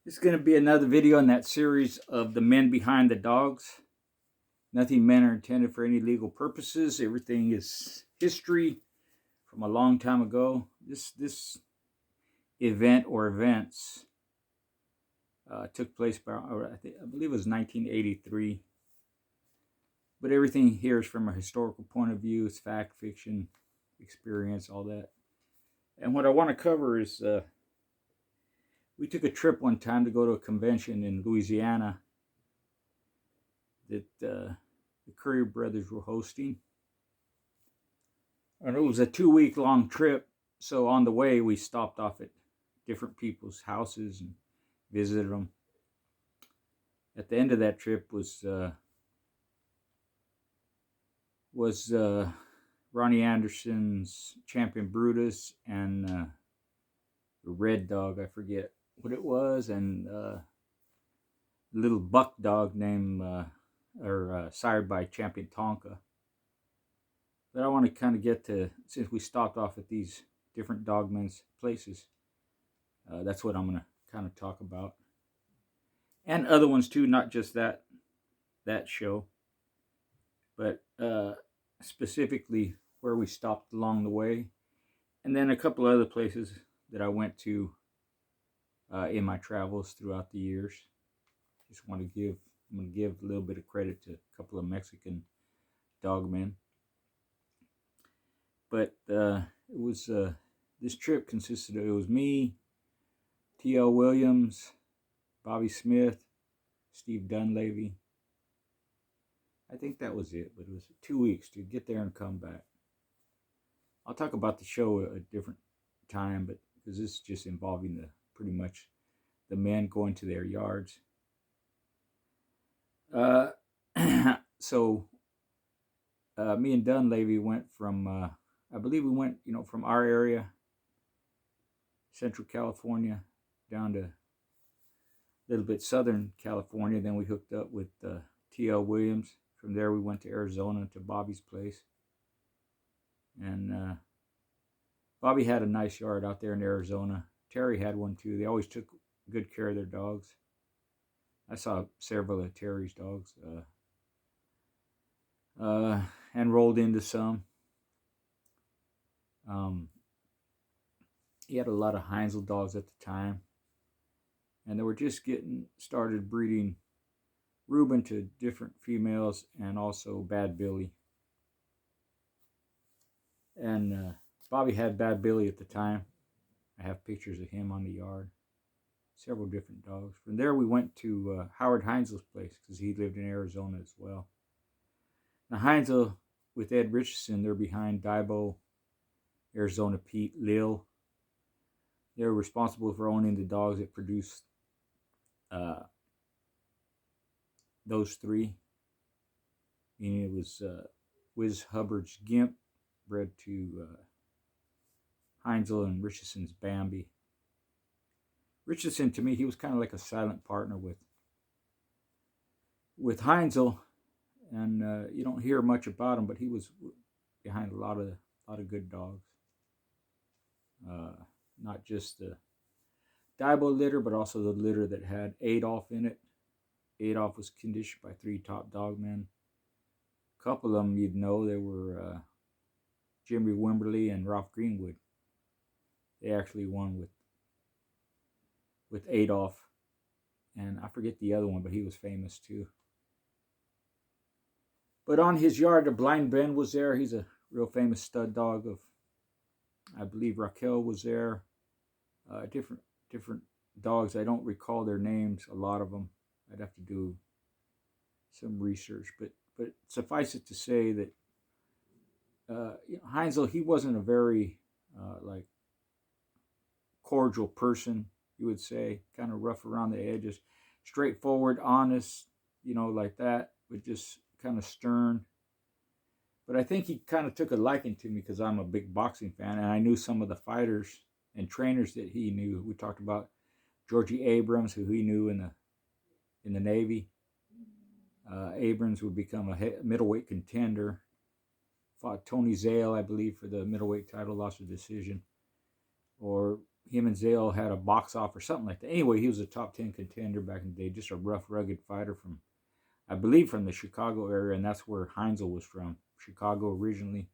It's going to be another video in that series of the men behind the dogs. Nothing men are intended for any legal purposes. Everything is history from a long time ago. This event or events took place by, I believe it was 1983. But everything here is from a historical point of view. It's fact, fiction, experience, all that. And what I want to cover is we took a trip one time to go to a convention in Louisiana that the Curry brothers were hosting. And it was a 2-week long trip. So on the way, we stopped off at different people's houses and visited them. At the end of that trip was Ronnie Anderson's Champion Brutus and the red dog, I forget what it was, and a little buck dog named sired by Champion Tonka. But I want to kind of get to, since we stopped off at these different dogmen's places, that's what I'm going to kind of talk about. And other ones too, not just that show, but specifically where we stopped along the way. And then a couple other places that I went to in my travels throughout the years. I'm going to give a little bit of credit to a couple of Mexican dogmen. But it was this trip consisted of, it was me, T.L. Williams, Bobby Smith, Steve Dunleavy. I think that was it, but it was 2 weeks to get there and come back. I'll talk about the show at a different time, but because this is just involving pretty much the men going to their yards. So me and Dunleavy went from, I believe we went, from our area, Central California, down to a little bit Southern California. Then we hooked up with T.L. Williams. From there, we went to Arizona to Bobby's place. And Bobby had a nice yard out there in Arizona. Terry had one too. They always took good care of their dogs. I saw several of Terry's dogs and rolled into some. He had a lot of Heinzl dogs at the time. And they were just getting started breeding Reuben to different females and also Bad Billy. And Bobby had Bad Billy at the time. I have pictures of him on the yard. Several different dogs. From there, we went to Howard Heinzl's place because he lived in Arizona as well. Now, Heinzl with Ed Richardson, they're behind Dibo, Arizona Pete, Lil. They're responsible for owning the dogs that produced those three. And it was Wiz Hubbard's Gimp, bred to Heinzl, and Richardson's Bambi. Richardson, to me, he was kind of like a silent partner with Heinzl, and you don't hear much about him, but he was behind a lot of good dogs. Not just the Dibo litter, but also the litter that had Adolf in it. Adolf was conditioned by 3 top dogmen. A couple of them you'd know, they were Jimmy Wimberly and Ralph Greenwood. They actually won with Adolf, and I forget the other one, but he was famous too. But on his yard, the Blind Ben was there. He's a real famous stud dog of, I believe Raquel was there. Different dogs. I don't recall their names, a lot of them. I'd have to do some research, but suffice it to say that Heinzl, he wasn't a very like cordial person, you would say, kind of rough around the edges, straightforward, honest, like that, but just kind of stern. But I think he kind of took a liking to me because I'm a big boxing fan, and I knew some of the fighters and trainers that he knew. We talked about Georgie Abrams, who he knew in the Navy. Abrams would become a middleweight contender. Fought Tony Zale, I believe, for the middleweight title, lost a decision. Or him and Zale had a box off or something like that. Anyway, he was a top 10 contender back in the day, just a rough, rugged fighter from, I believe, from the Chicago area, and that's where Heinzl was from, Chicago originally.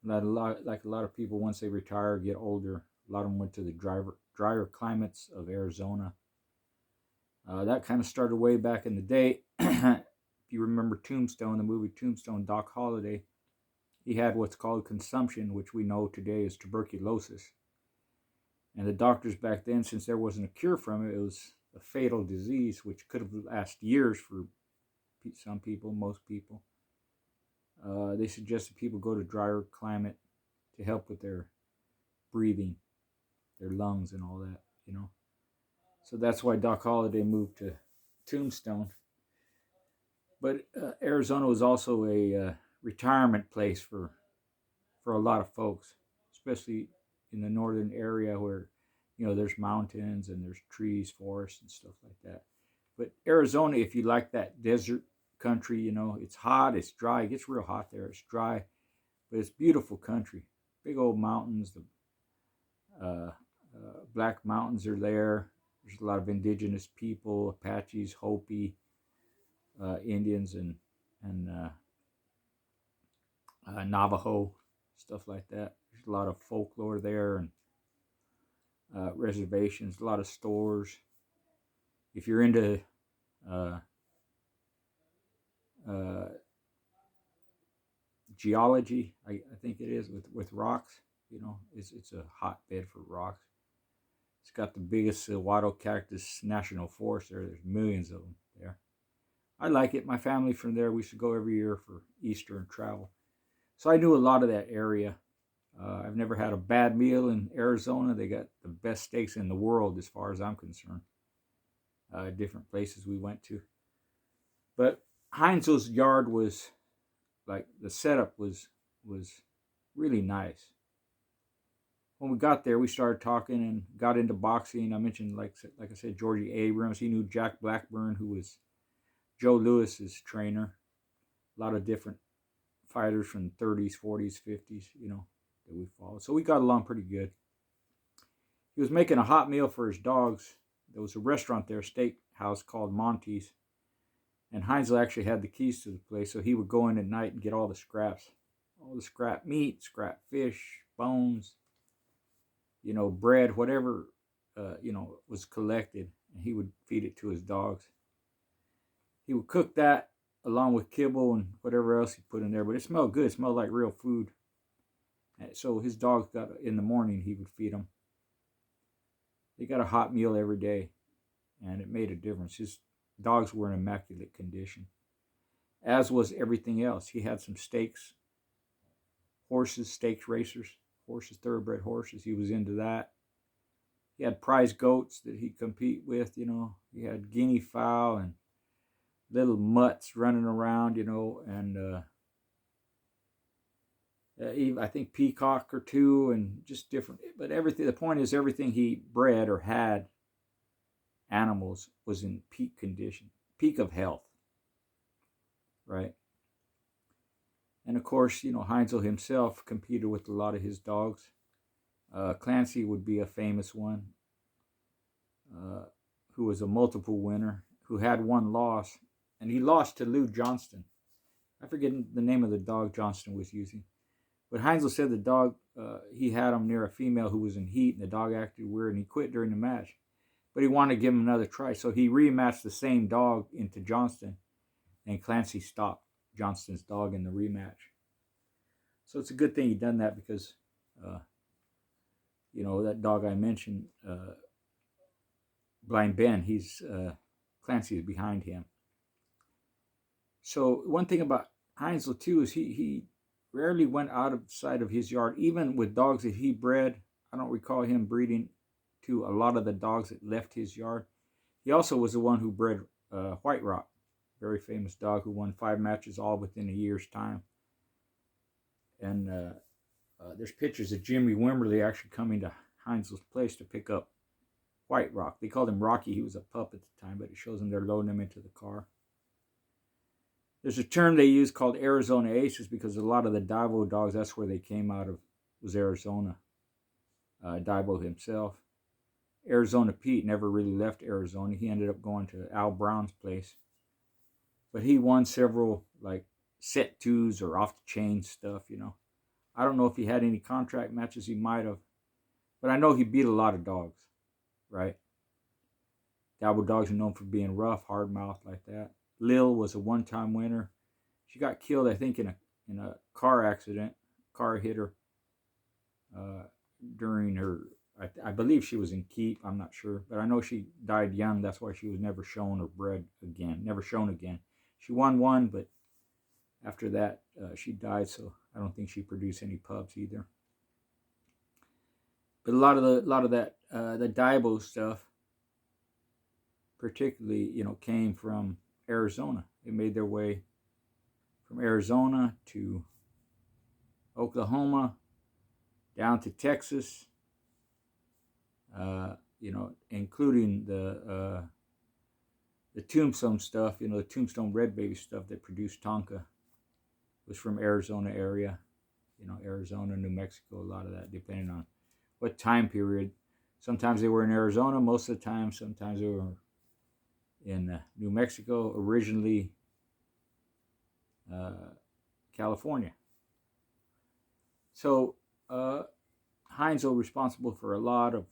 Like a lot of people, once they retire, get older, a lot of them went to the drier climates of Arizona. That kind of started way back in the day. If you remember Tombstone, the movie Tombstone, Doc Holliday, he had what's called consumption, which we know today is tuberculosis. And the doctors back then, since there wasn't a cure from it, it was a fatal disease, which could have lasted years for some people, most people. They suggested people go to drier climate to help with their breathing, their lungs and all that, you know. So that's why Doc Holliday moved to Tombstone. But Arizona was also a retirement place for a lot of folks, especially in the northern area where, you know, there's mountains and there's trees, forests, and stuff like that. But Arizona, if you like that desert country, you know, it's hot, it's dry, it gets real hot there, it's dry, but it's beautiful country. Big old mountains, the Black Mountains are there. There's a lot of indigenous people, Apaches, Hopi, Indians, and Navajo, stuff like that. There's a lot of folklore there and reservations, a lot of stores. If you're into geology, I think it is, with rocks, you know, it's a hotbed for rocks. It's got the biggest Wattle Cactus National Forest there. There's millions of them there. I like it. My family from there, we used to go every year for Easter and travel. So I knew a lot of that area. I've never had a bad meal in Arizona. They got the best steaks in the world as far as I'm concerned. Different places we went to. But Heinzl's yard was, like, the setup was really nice. When we got there, we started talking and got into boxing. I mentioned, like I said, Georgie Abrams. He knew Jack Blackburn, who was Joe Lewis's trainer. A lot of different fighters from the 30s, 40s, 50s, you know, that we followed. So we got along pretty good. He was making a hot meal for his dogs. There was a restaurant there, a steak house called Monty's. And Heinzl actually had the keys to the place, so he would go in at night and get all the scraps. All the scrap meat, scrap fish, bones, you know, bread, whatever, you know, was collected. And he would feed it to his dogs. He would cook that along with kibble and whatever else he put in there. But it smelled good. It smelled like real food. And so his dogs got, in the morning, he would feed them. They got a hot meal every day. And it made a difference. His dogs were in immaculate condition, as was everything else. He had some stakes, horses, stakes racers, horses, thoroughbred horses. He was into that. He had prize goats that he'd compete with, you know. He had guinea fowl and little mutts running around, you know, and I think peacock or two, and just different. But everything, the point is, everything he bred or had animals was in peak condition, peak of health, right? And of course, you know, Heinzl himself competed with a lot of his dogs. Clancy would be a famous one, who was a multiple winner, who had one loss, and he lost to Lou Johnston. I forget the name of the dog Johnston was using. But Heinzl said the dog, he had him near a female who was in heat, and the dog acted weird, and he quit during the match. But he wanted to give him another try, so he rematched the same dog into Johnston, and Clancy stopped Johnston's dog in the rematch. So it's a good thing he done that, because, you know, that dog I mentioned, Blind Ben, Clancy is behind him. So one thing about Heinzl too is he rarely went outside of his yard, even with dogs that he bred. I don't recall him breeding to a lot of the dogs that left his yard. He also was the one who bred White Rock, very famous dog who won 5 matches all within a year's time. And there's pictures of Jimmy Wimberly actually coming to Heinzl's place to pick up White Rock. They called him Rocky. He was a pup at the time, but it shows him they're loading him into the car. There's a term they use called Arizona Aces, because a lot of the Divo dogs, that's where they came out of, was Arizona. Divo himself. Arizona Pete never really left Arizona. He ended up going to Al Brown's place. But he won several, like, set twos or off the chain stuff, you know. I don't know if he had any contract matches. He might have. But I know he beat a lot of dogs, right? Cowboy dogs are known for being rough, hard-mouthed like that. Lil was a one-time winner. She got killed, I think, in a car accident. Car hit her during her, I believe she was in keep. I'm not sure. But I know she died young. That's why she was never shown or bred again. Never shown again. She won one, but after that, she died. So I don't think she produced any pups either. But a lot of that, the Daibo stuff, particularly, you know, came from Arizona. They made their way from Arizona to Oklahoma, down to Texas, you know, including the Tombstone stuff, you know, the Tombstone Red Baby stuff that produced Tonka was from Arizona area, you know, Arizona, New Mexico, a lot of that, depending on what time period. Sometimes they were in Arizona, most of the time. Sometimes they were in New Mexico, originally California. So Heinzl responsible for a lot of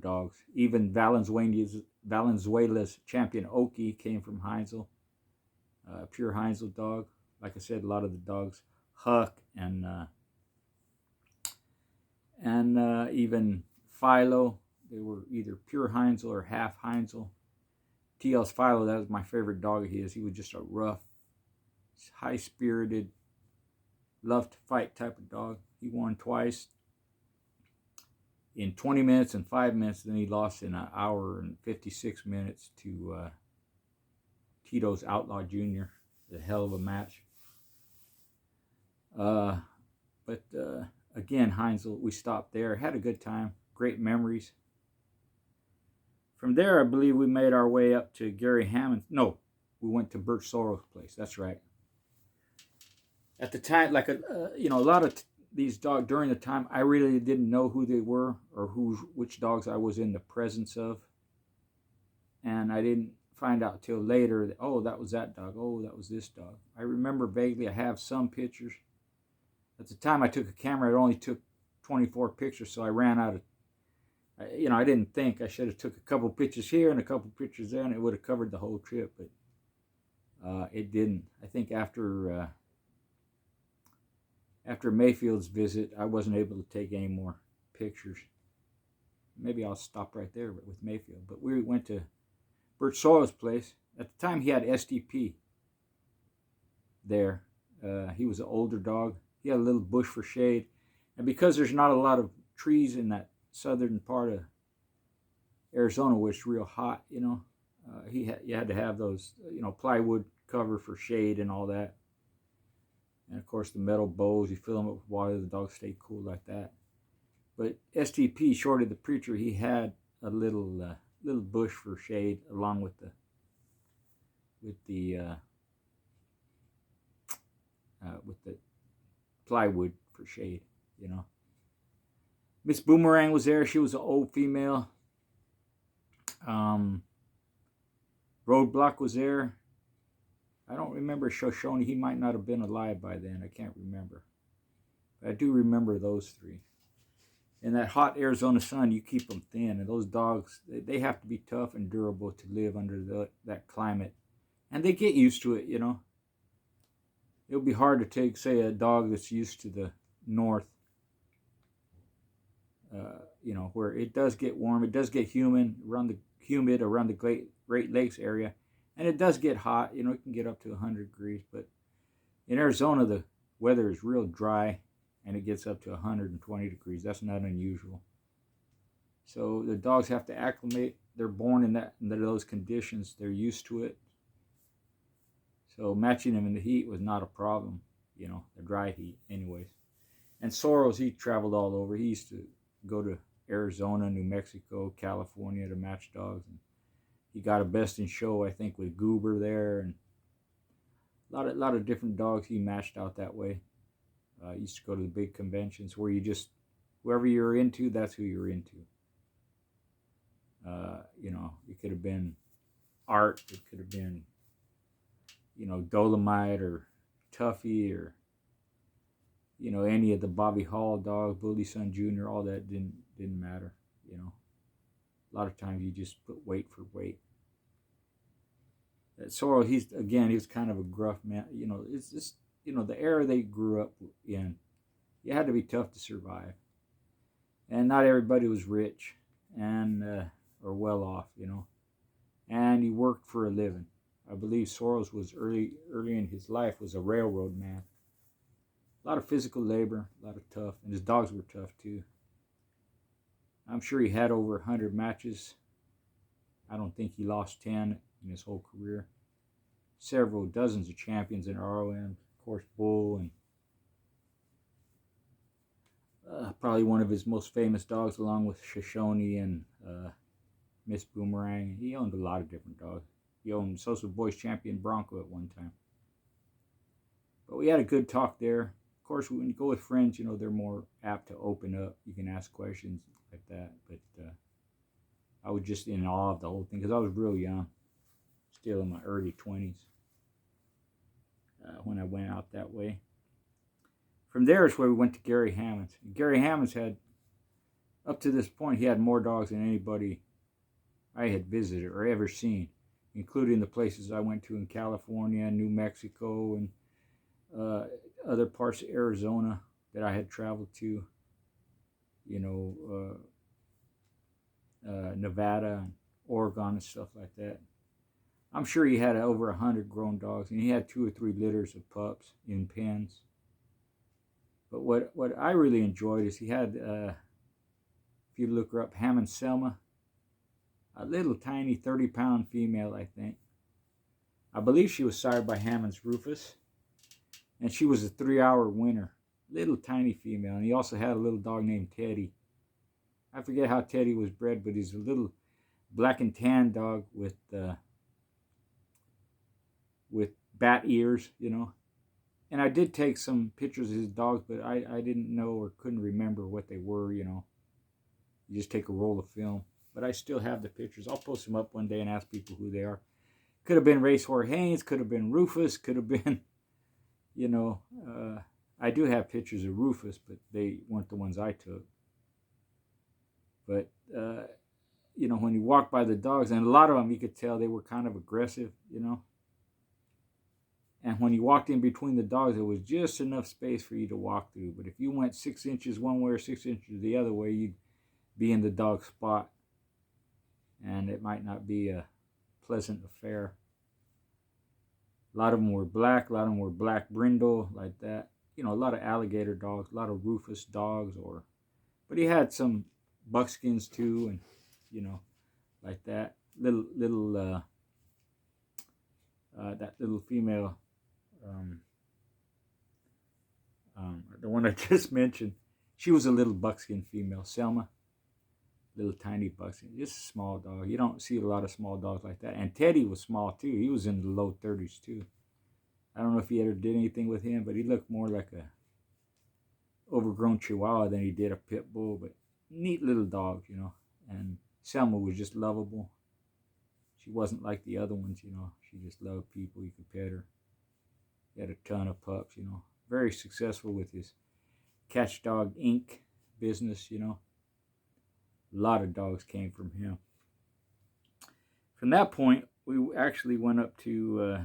dogs. Even Valenzuela's champion Oki came from Heinzl, pure Heinzl dog. Like I said, a lot of the dogs, Huck and even Philo, they were either pure Heinzl or half Heinzl. TL's Philo, that was my favorite dog of his. He was just a rough, high-spirited, love to fight type of dog. He won twice in 20 minutes and 5 minutes. Then he lost in an hour and 56 minutes to Tito's Outlaw Jr. A hell of a match. But again, Heinzl, we stopped there. Had a good time. Great memories. From there, I believe we made our way up to Gary Hammond. No, we went to Bert Soros' place. That's right. At the time, like you know, a lot of these dogs during the time, I really didn't know who they were or which dogs I was in the presence of, and I didn't find out till later that, oh, that was that dog. Oh, that was this dog. I remember vaguely. I have some pictures. At the time, I took a camera. It only took 24 pictures, so I ran out of. You know, I didn't think I should have took a couple pictures here and a couple pictures there, and it would have covered the whole trip, but it didn't. I think after Mayfield's visit, I wasn't able to take any more pictures. Maybe I'll stop right there with Mayfield. But we went to Bert Soros' place. At the time, he had SDP there. He was an older dog. He had a little bush for shade. And because there's not a lot of trees in that southern part of Arizona where it's real hot, you know, you had to have those, you know, plywood cover for shade and all that. And of course the metal bows, you fill them up with water, the dogs stay cool like that. But STP, Shorty the Preacher, he had a little bush for shade along with the plywood for shade, you know. Miss Boomerang was there. She was an old female. Roadblock was there. I don't remember Shoshone. He might not have been alive by then. I can't remember. But I do remember those three. In that hot Arizona sun, you keep them thin. And those dogs, they have to be tough and durable to live under that climate. And they get used to it, you know. It'll be hard to take, say, a dog that's used to the north, you know, where it does get warm. It does get humid around the Great Lakes area. And it does get hot, you know, it can get up to 100 degrees. But in Arizona, the weather is real dry, and it gets up to 120 degrees. That's not unusual. So the dogs have to acclimate. They're born in those conditions. They're used to it. So matching them in the heat was not a problem, you know, the dry heat anyways. And Soros, he traveled all over. He used to go to Arizona, New Mexico, California to match dogs. And he got a best in show, I think, with Goober there, and a lot of different dogs he matched out that way. Used to go to the big conventions where you just, whoever you're into, that's who you're into. You know, it could have been Art. It could have been, you know, Dolomite or Tuffy or, you know, any of the Bobby Hall dogs, Bully Son Jr., all that didn't matter, you know. A lot of times you just put weight for weight. Sorrel, he was kind of a gruff man. You know, it's just, you know, the era they grew up in, you had to be tough to survive. And not everybody was rich and or well off, you know. And he worked for a living. I believe Soros was early in his life was a railroad man. A lot of physical labor, a lot of tough, and his dogs were tough too. I'm sure he had over 100 matches. I don't think he lost 10 in his whole career. Several dozens of champions in ROM, of course, Bull, and probably one of his most famous dogs, along with Shoshone and Miss Boomerang. He owned a lot of different dogs. He owned Social Boys champion Bronco at one time. But we had a good talk there. Of course, when you go with friends, you know, they're more apt to open up. You can ask questions like that. But I was just in awe of the whole thing because I was real young, still in my early 20s when I went out that way. From there is where we went to Gary Hammonds. Gary Hammonds had, up to this point, he had more dogs than anybody I had visited or ever seen, including the places I went to in California, New Mexico, and other parts of Arizona that I had traveled to, you know, Nevada and Oregon and stuff like that. I'm sure he had over 100 grown dogs, and he had 2 or 3 litters of pups in pens. But what I really enjoyed is he had, if you look her up, Hammond Selma, a little tiny 30-pound female, I think. I believe she was sired by Hammond's Rufus, and she was a 3-hour winner. Little tiny female, and he also had a little dog named Teddy. I forget how Teddy was bred, but he's a little black and tan dog with bat ears, you know. And I did take some pictures of his dogs, but I didn't know or couldn't remember what they were, you know. You just take a roll of film. But I still have the pictures. I'll post them up one day and ask people who they are. Could have been Racehorse Haynes, could have been Rufus, could have been, you know, I do have pictures of Rufus, but they weren't the ones I took. But, you know, when you walk by the dogs, and a lot of them you could tell they were kind of aggressive, you know. And when you walked in between the dogs, there was just enough space for you to walk through. But if you went 6 inches one way or 6 inches the other way, you'd be in the dog spot. And it might not be a pleasant affair. A lot of them were black. A lot of them were black brindle, like that. You know, a lot of alligator dogs, a lot of Rufus dogs. But he had some buckskins too, and, you know, like that. That little female, the one I just mentioned, she was a little buckskin female, Selma. Little tiny buckskin, just a small dog. You don't see a lot of small dogs like that. And Teddy was small too. He was in the low 30s too. I don't know if he ever did anything with him, but he looked more like a overgrown Chihuahua than he did a pit bull. But neat little dog, you know. And Selma was just lovable. She wasn't like the other ones, you know. She just loved people. You could pet her. He had a ton of pups, you know. Very successful with his Catch Dog Inc. business, you know. A lot of dogs came from him. From that point, we actually went up to,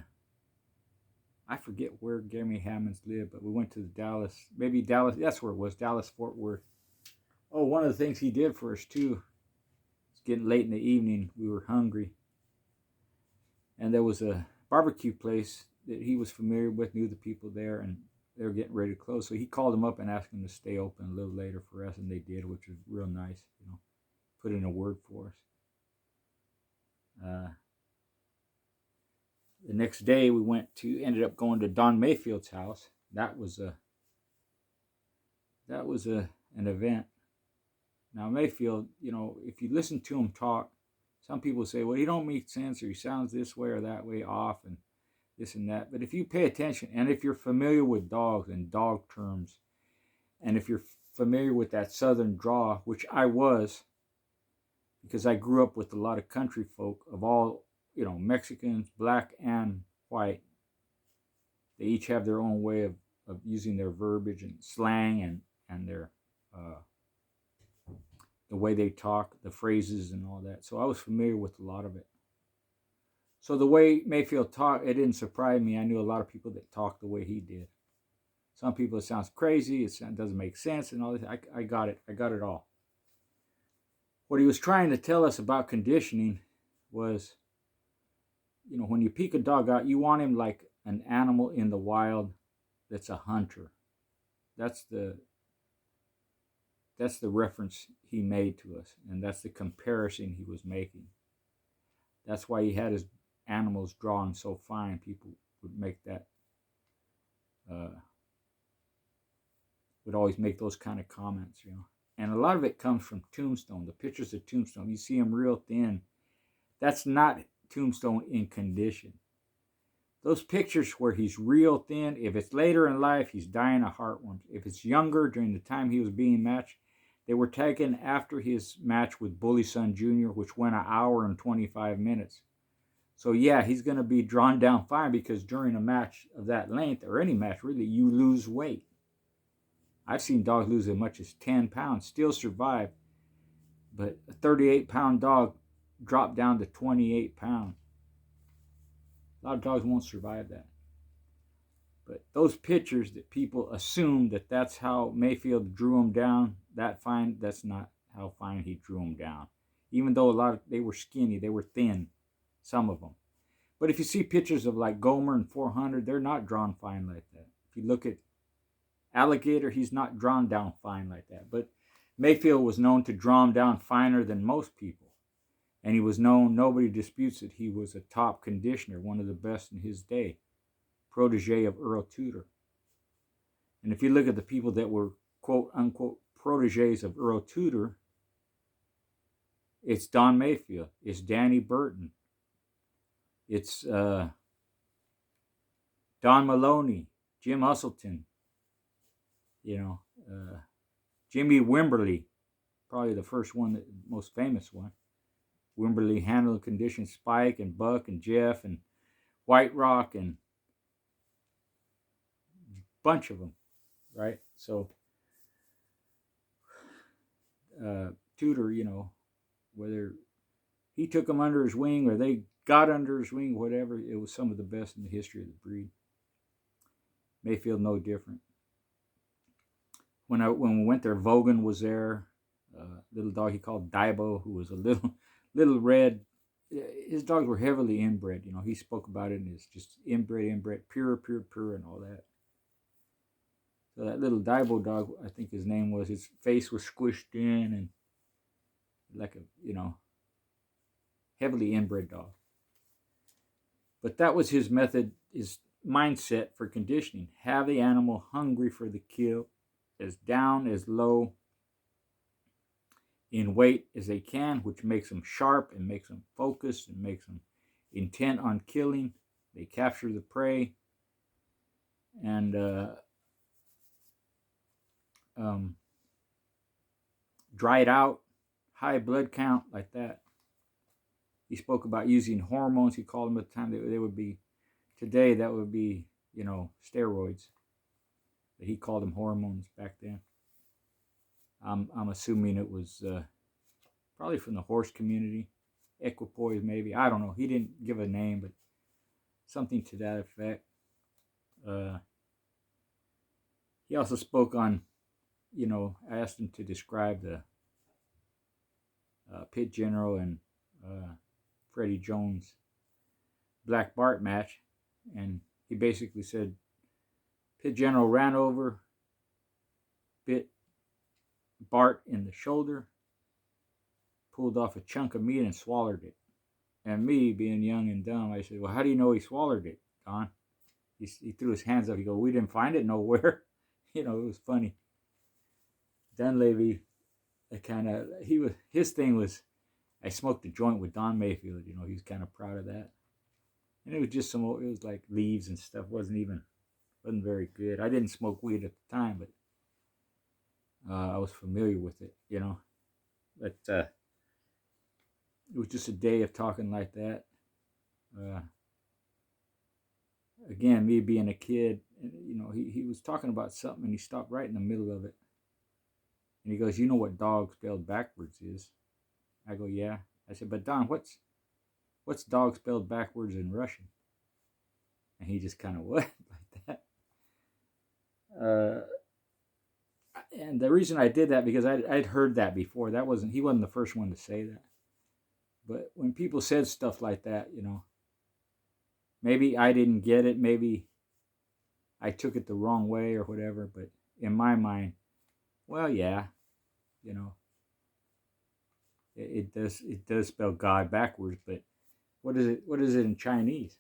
I forget where Gary Hammonds lived, but we went to Dallas, maybe Dallas, that's where it was, Dallas, Fort Worth. Oh, one of the things he did for us too, it's getting late in the evening, we were hungry. And there was a barbecue place that he was familiar with, knew the people there, and they were getting ready to close. So he called them up and asked them to stay open a little later for us, and they did, which was real nice, you know. Put in a word for us. The next day we ended up going to Don Mayfield's house. That was an event. Now Mayfield, you know, if you listen to him talk, some people say, well, he don't make sense, or he sounds this way or that way off, and this and that. But if you pay attention, and if you're familiar with dogs and dog terms, and if you're familiar with that southern draw, which I was, because I grew up with a lot of country folk of all, Mexicans, black and white. They each have their own way of using their verbiage and slang and their the way they talk, the phrases and all that. So I was familiar with a lot of it. So the way Mayfield talked, it didn't surprise me. I knew a lot of people that talked the way he did. Some people, it sounds crazy, it doesn't make sense and all this. I got it. I got it all. What he was trying to tell us about conditioning was, when you peek a dog out, you want him like an animal in the wild that's a hunter. That's the reference he made to us, and that's the comparison he was making. That's why he had his animals drawn so fine. People would make that, would always make those kind of comments, And a lot of it comes from Tombstone, the pictures of Tombstone. You see him real thin. That's not Tombstone in condition. Those pictures where he's real thin, if it's later in life, he's dying of heartworms. If it's younger, during the time he was being matched, they were taken after his match with Bully Sun Jr., which went 1 hour and 25 minutes. So yeah, he's going to be drawn down fine, because during a match of that length, or any match really, you lose weight. I've seen dogs lose as much as 10 pounds, still survive. But a 38-pound dog dropped down to 28 pounds. A lot of dogs won't survive that. But those pictures that people assume that that's how Mayfield drew them down that fine, that's not how fine he drew them down. Even though they were skinny, they were thin, some of them. But if you see pictures of like Gomer and 400, they're not drawn fine like that. If you look at Alligator, he's not drawn down fine like that. But Mayfield was known to draw him down finer than most people. And he was known, nobody disputes it, he was a top conditioner, one of the best in his day. Protege of Earl Tudor. And if you look at the people that were quote unquote proteges of Earl Tudor, it's Don Mayfield, it's Danny Burton, it's Don Maloney, Jim Usselton, Jimmy Wimberly, probably the first one, the most famous one. Wimberly handled conditioned Spike and Buck and Jeff and White Rock and a bunch of them, right? So Tudor, whether he took them under his wing or they got under his wing, whatever, it was some of the best in the history of the breed. Mayfield no different. When we went there, Vogan was there. Little dog he called Daibo, who was a little red. His dogs were heavily inbred. He spoke about it, and it's just inbred, pure, and all that. So that little Daibo dog, I think his name was, his face was squished in and like a, heavily inbred dog. But that was his method, his mindset for conditioning. Have the animal hungry for the kill, as down, as low in weight as they can, which makes them sharp and makes them focused and makes them intent on killing. They capture the prey and dry it out, high blood count, like that. He spoke about using hormones. He called them at the time. They would be, today that would be, steroids. But he called them hormones back then. I'm assuming it was probably from the horse community, equipoise maybe. I don't know. He didn't give a name, but something to that effect. He also spoke on, I asked him to describe the Pit General and Freddie Jones Black Bart match, and he basically said Pit General ran over, bit Bart in the shoulder, pulled off a chunk of meat and swallowed it. And me, being young and dumb, I said, well, how do you know he swallowed it, Don? He threw his hands up. He goes, we didn't find it nowhere. It was funny. Dunleavy, his thing was, I smoked a joint with Don Mayfield. He was kind of proud of that. And it was just it was like leaves and stuff. Wasn't very good. I didn't smoke weed at the time, but I was familiar with it, But it was just a day of talking like that. Again, me being a kid, you know, he was talking about something and he stopped right in the middle of it. And he goes, "You know what dog spelled backwards is?" I go, "Yeah." I said, "But Don, what's dog spelled backwards in Russian?" And he just kind of what like that. And the reason I did that because I'd heard that before. He wasn't the first one to say that. But when people said stuff like that, you know, maybe I didn't get it. Maybe I took it the wrong way or whatever. But in my mind, well, yeah, you know, it does spell God backwards. But what is it in Chinese?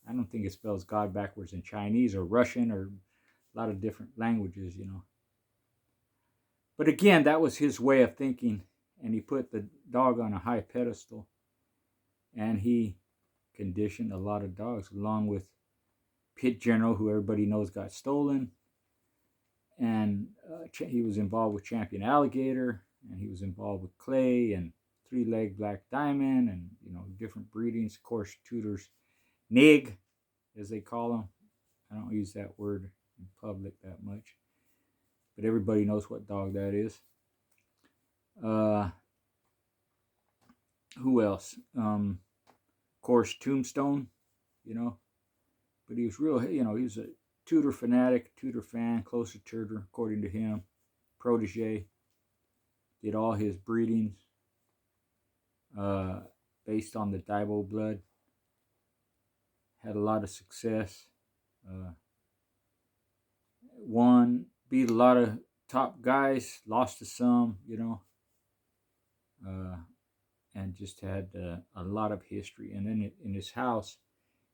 I don't think it spells God backwards in Chinese or Russian or a lot of different languages, you know. But again, that was his way of thinking, and he put the dog on a high pedestal, and he conditioned a lot of dogs, along with Pit General, who everybody knows got stolen, and he was involved with Champion Alligator, and he was involved with Clay and Three-Leg Black Diamond, and you know, different breedings. Of course, Tudor's Nig, as they call them. I don't use that word in public that much, but everybody knows what dog that is. Who else? Of course, Tombstone, you know, but he was real, you know, he was a Tudor fanatic, Tudor fan, close to Tudor, according to him, protege, did all his breedings based on the Daibo blood, had a lot of success, beat a lot of top guys, lost to some, you know, and just had a lot of history. And then in his house,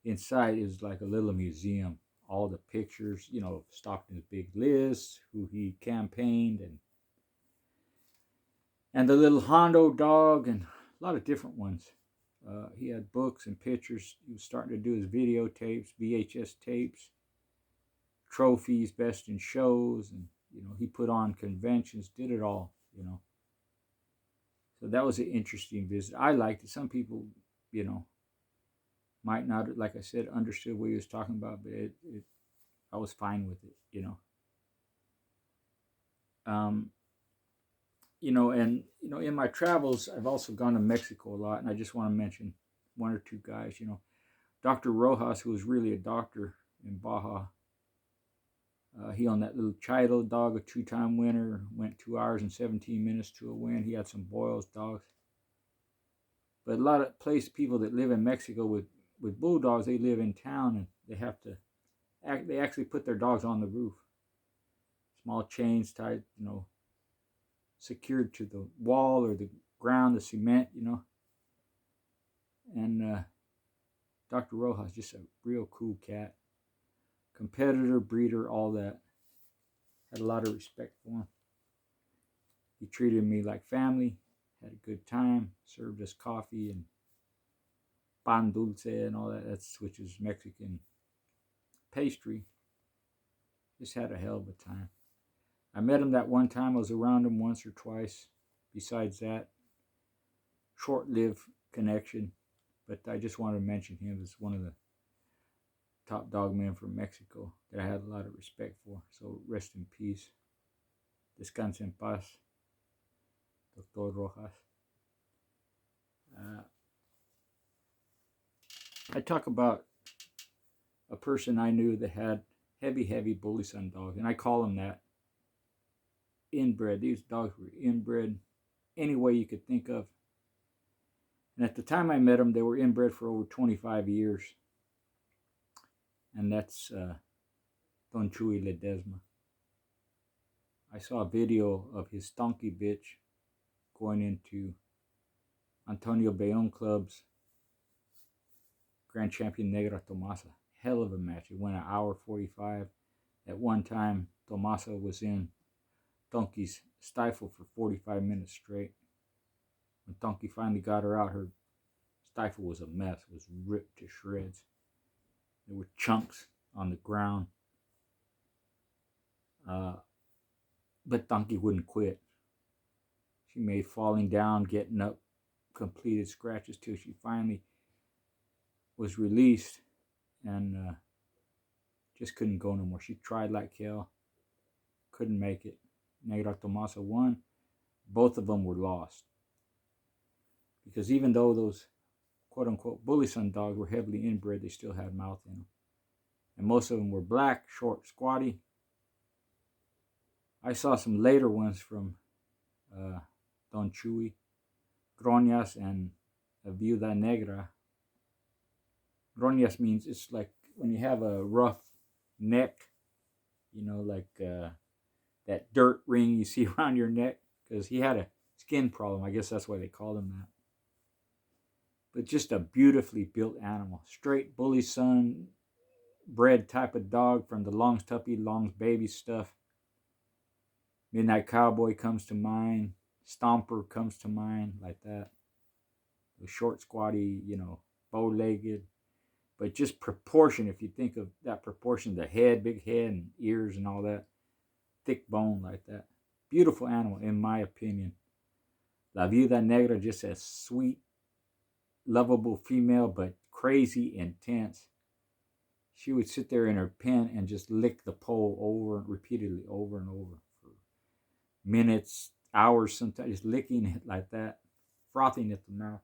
inside is like a little museum. All the pictures, you know, Stockton's big list, who he campaigned, and the little Hondo dog, and a lot of different ones. He had books and pictures. He was starting to do his videotapes, VHS tapes, trophies, best in shows, and you know, he put on conventions, did it all, you know. So that was an interesting visit. I liked it. Some people, you know, might not, like I said, understood what he was talking about, but I was fine with it, you know. You know, and you know, in my travels, I've also gone to Mexico a lot, and I just want to mention one or two guys. You know, Dr. Rojas, who was really a doctor in Baja. He owned that little Chido dog, a two-time winner, went 2 hours and 17 minutes to a win. He had some Boyles dogs. But a lot of people that live in Mexico with bulldogs, they live in town and they actually put their dogs on the roof. Small chains tied, you know, secured to the wall or the ground, the cement, you know. And Dr. Rojas, just a real cool cat. Competitor, breeder, all that. Had a lot of respect for him. He treated me like family, had a good time, served us coffee and pan dulce and all that, which is Mexican pastry. Just had a hell of a time. I met him that one time. I was around him once or twice. Besides that, short-lived connection. But I just wanted to mention him as one of the top dog men from Mexico that I had a lot of respect for. So rest in peace. Descanse en paz, Dr. Rojas. I talk about a person I knew that had heavy bully son dogs, and I call them that. Inbred. These dogs were inbred any way you could think of. And at the time I met them, they were inbred for over 25 years. And that's Don Chuy Ledesma. I saw a video of his donkey bitch going into Antonio Bayonne Club's Grand Champion Negra Tomasa. Hell of a match. It went an hour 45. At one time, Tomasa was in Donkey's stifle for 45 minutes straight. When Donkey finally got her out, her stifle was a mess. It was ripped to shreds. There were chunks on the ground. But Donkey wouldn't quit. She made falling down, getting up, completed scratches till she finally was released and just couldn't go no more. She tried like hell, couldn't make it. Negra Tomasa won. Both of them were lost. Because even though those quote-unquote bully son dogs were heavily inbred, they still had mouth in them. And most of them were black, short, squatty. I saw some later ones from Don Chuy, Groñas, and Viuda Negra. Groñas means it's like when you have a rough neck, you know, like that dirt ring you see around your neck, because he had a skin problem. I guess that's why they called him that. But just a beautifully built animal. Straight bully son bred type of dog from the Long's Tuppy, Long's Baby stuff. Midnight Cowboy comes to mind. Stomper comes to mind, like that. The short, squatty, you know, bow-legged. But just proportion, if you think of that proportion, the head, big head, and ears and all that. Thick bone like that. Beautiful animal, in my opinion. La Viuda Negra, just a sweet, lovable female, but crazy intense. She would sit there in her pen and just lick the pole repeatedly, over and over, for minutes, hours, sometimes, just licking it like that, frothing at the mouth.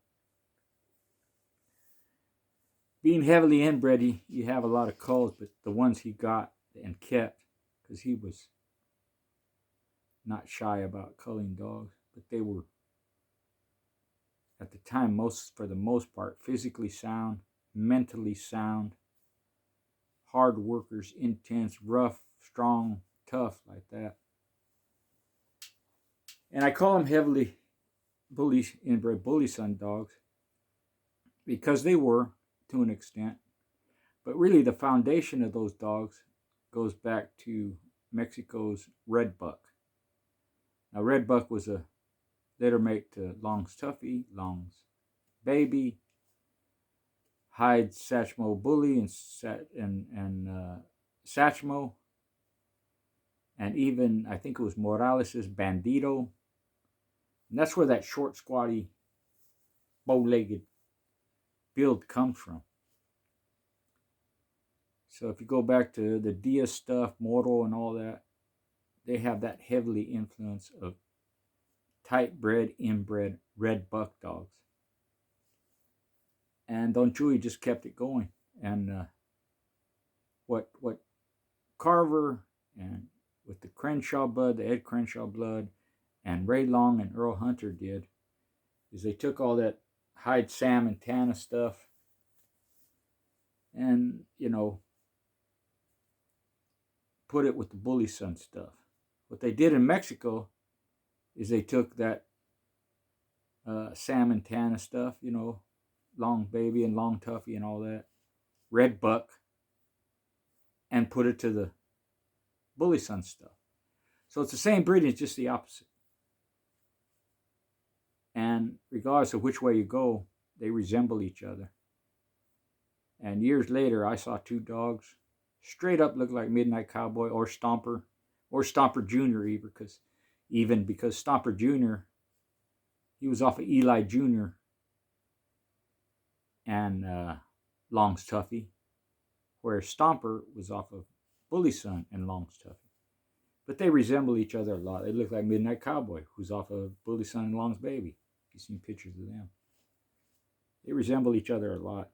Being heavily inbred, you have a lot of culls, but the ones he got and kept, because he was not shy about culling dogs, but they were, at the time, for the most part, physically sound, mentally sound, hard workers, intense, rough, strong, tough, like that. And I call them heavily inbred bully son dogs because they were, to an extent. But really the foundation of those dogs goes back to Mexico's Red Buck. Now Red Buck was a later mate to Long's Tuffy, Long's Baby, Hyde Satchmo Bully, and Satchmo, and even I think it was Morales' Bandito. And that's where that short, squatty, bow-legged build comes from. So if you go back to the Diaz stuff, Moro and all that, they have that heavily influence of tight-bred, inbred Red Buck dogs. And Don Chuy just kept it going. And what Carver and with the Crenshaw blood, the Ed Crenshaw blood, and Ray Long and Earl Hunter did, is they took all that Hyde, Sam, and Tana stuff and, you know, put it with the bully son stuff. What they did in Mexico is they took that Sam and Tana stuff, you know, Long Baby and Long Tuffy and all that, Red Buck, and put it to the bully son stuff. So it's the same breeding, it's just the opposite. And regardless of which way you go, they resemble each other. And years later, I saw two dogs straight up look like Midnight Cowboy or Stomper Jr. even because Stomper Jr., he was off of Eli Jr. and Long's Tuffy, where Stomper was off of Bully Son and Long's Tuffy. But they resemble each other a lot. They look like Midnight Cowboy, who's off of Bully Son and Long's Baby. You've seen pictures of them. They resemble each other a lot.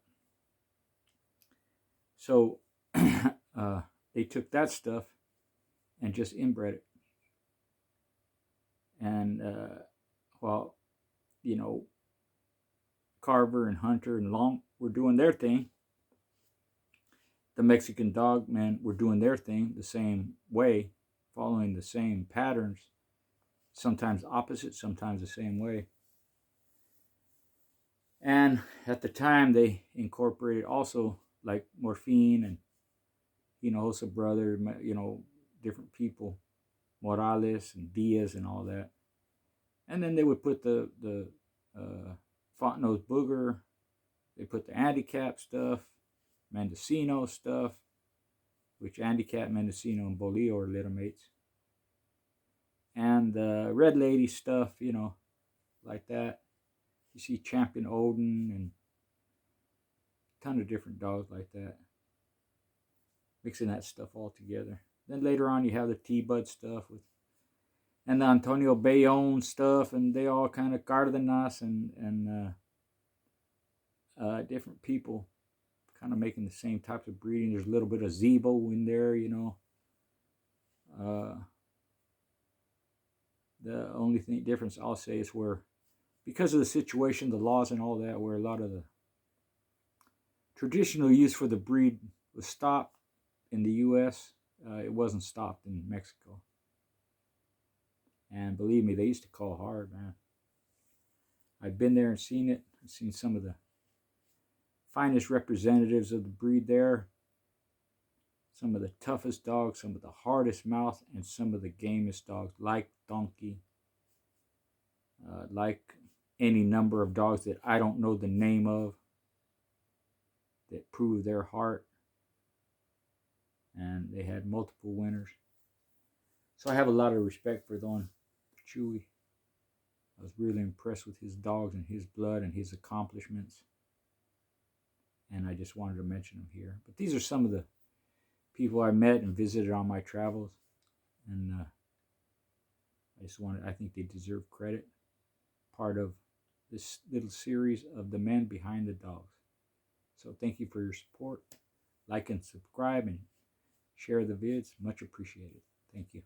So they took that stuff and just inbred it. And while, you know, Carver and Hunter and Long were doing their thing, the Mexican dog men were doing their thing the same way, following the same patterns, sometimes opposite, sometimes the same way. And at the time, they incorporated also like Morphine and Hinojosa brother, you know, different people, Morales and Diaz and all that. And then they would put the Fontenot's Booger, they put the handicap stuff, Mendocino stuff, which handicap, Mendocino, and Bolillo are little mates. And the Red Lady stuff, you know, like that. You see Champion Odin and a ton of different dogs like that. Mixing that stuff all together. Then later on you have the T-Bud stuff with and the Antonio Bayonne stuff, and they all kind of Cardenas and different people kind of making the same types of breeding. There's a little bit of Zebo in there, you know. The only difference I'll say is where, because of the situation, the laws and all that, where a lot of the traditional use for the breed was stopped in the U.S., it wasn't stopped in Mexico. And believe me, they used to call hard, man. I've been there and seen it. I've seen some of the finest representatives of the breed there. Some of the toughest dogs, some of the hardest mouth, and some of the gamest dogs, like Donkey, like any number of dogs that I don't know the name of, that prove their heart. And they had multiple winners. So I have a lot of respect for Don Chewy. I was really impressed with his dogs and his blood and his accomplishments. And I just wanted to mention them here. But these are some of the people I met and visited on my travels. And I think they deserve credit. Part of this little series of the men behind the dogs. So thank you for your support. Like and subscribe and share the vids. Much appreciated. Thank you.